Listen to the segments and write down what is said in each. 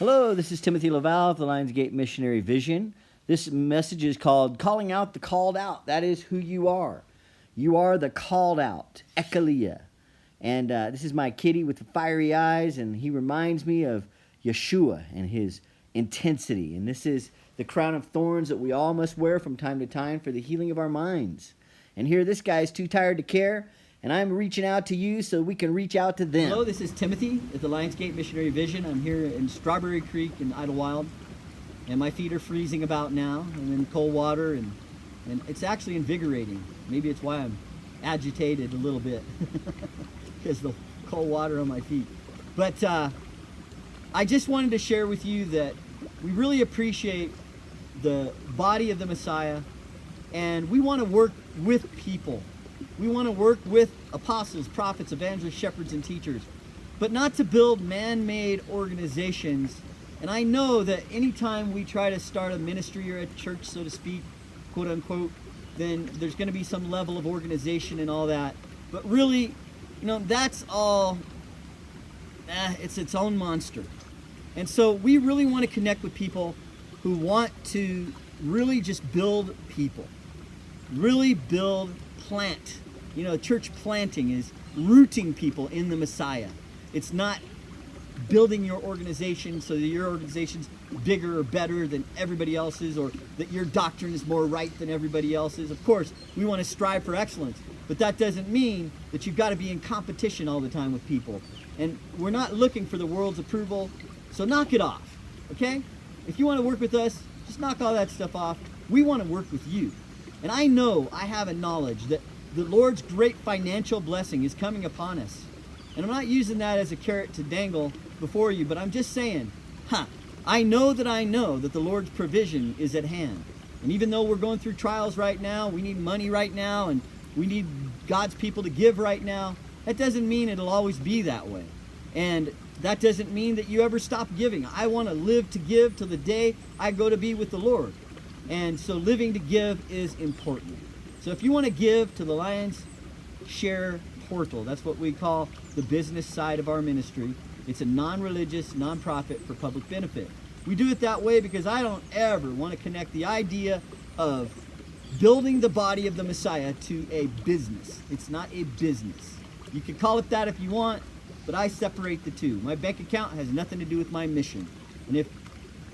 Hello, this is Timothy Laval of the Lionsgate Missionary Vision. This message is called Calling Out the Called Out. That is who you are. You are the called out, Ekalia. And this is my kitty with the fiery eyes, and he reminds me of Yeshua and his intensity. And this is the crown of thorns that we all must wear from time to time for the healing of our minds. And here this guy is too tired to care, and I'm reaching out to you so we can reach out to them. Hello, this is Timothy at the Lionsgate Missionary Vision. I'm here in Strawberry Creek in Idlewild, and my feet are freezing about now. I'm in cold water, and it's actually invigorating. Maybe it's why I'm agitated a little bit, because the cold water on my feet. But I just wanted to share with you that we really appreciate the body of the Messiah, and we want to work with people. We want to work with apostles, prophets, evangelists, shepherds, and teachers, but not to build man-made organizations. And I know that anytime we try to start a ministry or a church, so to speak, quote unquote, then there's going to be some level of organization and all that. But really, that's all, it's its own monster. And so we really want to connect with people who want to really just build people, really plant. Church planting is rooting people in the Messiah. It's not building your organization so that your organization's bigger or better than everybody else's, or that your doctrine is more right than everybody else's. Of course, we want to strive for excellence, but that doesn't mean that you've got to be in competition all the time with people. And we're not looking for the world's approval, so knock it off, okay? If you want to work with us, just knock all that stuff off. We want to work with you. And I know, I have a knowledge that the Lord's great financial blessing is coming upon us. And I'm not using that as a carrot to dangle before you, but I'm just saying, I know that the Lord's provision is at hand. And even though we're going through trials right now, we need money right now, and we need God's people to give right now, that doesn't mean it'll always be that way. And that doesn't mean that you ever stop giving. I want to live to give till the day I go to be with the Lord. And so living to give is important. So if you want to give to the Lions Share Portal, that's what we call the business side of our ministry. It's a non-religious, non-profit for public benefit. We do it that way because I don't ever want to connect the idea of building the body of the Messiah to a business. It's not a business. You can call it that if you want, but I separate the two. My bank account has nothing to do with my mission. And if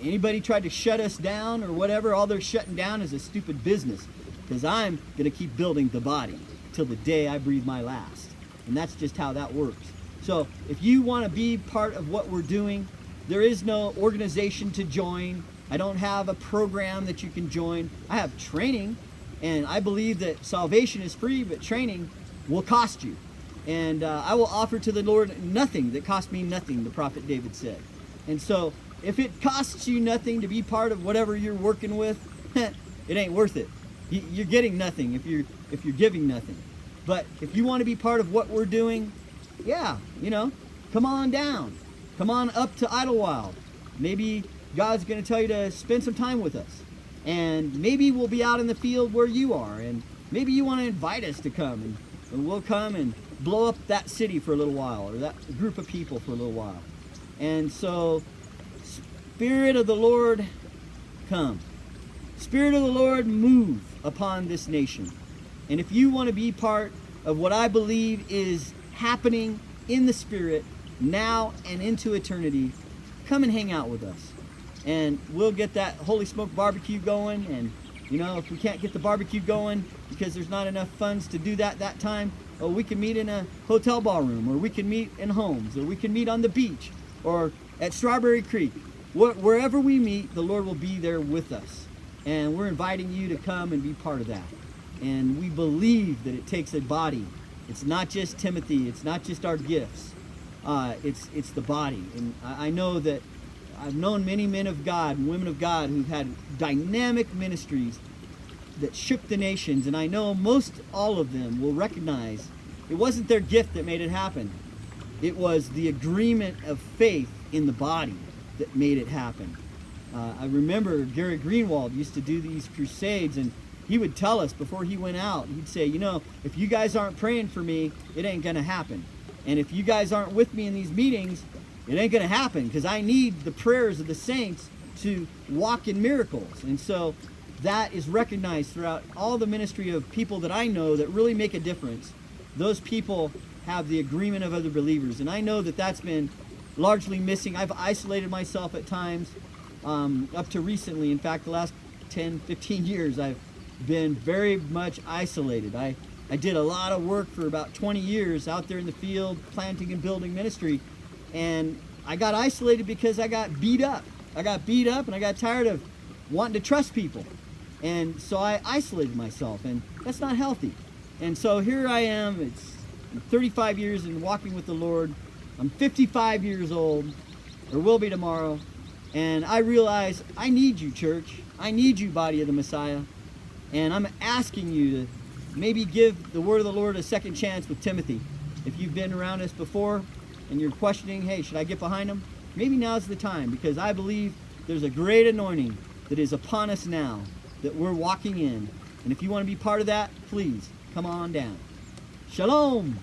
anybody tried to shut us down or whatever, all they're shutting down is a stupid business, because I'm going to keep building the body till the day I breathe my last. And that's just how that works. So if you want to be part of what we're doing, there is no organization to join. I don't have a program that you can join. I have training, and I believe that salvation is free, but training will cost you. And I will offer to the Lord nothing that cost me nothing, the prophet David said. And so if it costs you nothing to be part of whatever you're working with, it ain't worth it. You're getting nothing if you're giving nothing. But if you want to be part of what we're doing, come on down. Come on up to Idlewild. Maybe God's going to tell you to spend some time with us. And maybe we'll be out in the field where you are. And maybe you want to invite us to come. And we'll come and blow up that city for a little while, or that group of people for a little while. And so, Spirit of the Lord, come. Spirit of the Lord, move upon this nation. And if you want to be part of what I believe is happening in the Spirit now and into eternity, come and hang out with us. And we'll get that Holy Smoke barbecue going. And, if we can't get the barbecue going because there's not enough funds to do that time, we can meet in a hotel ballroom, or we can meet in homes, or we can meet on the beach, or at Strawberry Creek. Wherever we meet, the Lord will be there with us. And we're inviting you to come and be part of that. And we believe that it takes a body. It's not just Timothy. It's not just our gifts. It's the body. And I know that I've known many men of God and women of God who've had dynamic ministries that shook the nations. And I know most all of them will recognize it wasn't their gift that made it happen. It was the agreement of faith in the body that made it happen. I remember Gary Greenwald used to do these crusades, and he would tell us before he went out, he'd say, if you guys aren't praying for me, it ain't going to happen. And if you guys aren't with me in these meetings, it ain't going to happen because I need the prayers of the saints to walk in miracles. And so that is recognized throughout all the ministry of people that I know that really make a difference. Those people have the agreement of other believers. And I know that that's been largely missing. I've isolated myself at times up to recently. In fact, the last 10, 15 years, I've been very much isolated. I did a lot of work for about 20 years out there in the field, planting and building ministry. And I got isolated because I got beat up. I got beat up and I got tired of wanting to trust people. And so I isolated myself, and that's not healthy. And so here I am. It's 35 years in walking with the Lord. I'm 55 years old, or will be tomorrow. And I realize I need you, church. I need you, body of the Messiah. And I'm asking you to maybe give the word of the Lord a second chance with Timothy. If you've been around us before and you're questioning, hey, should I get behind him? Maybe now's the time, because I believe there's a great anointing that is upon us now that we're walking in. And if you want to be part of that, please come on down. Shalom.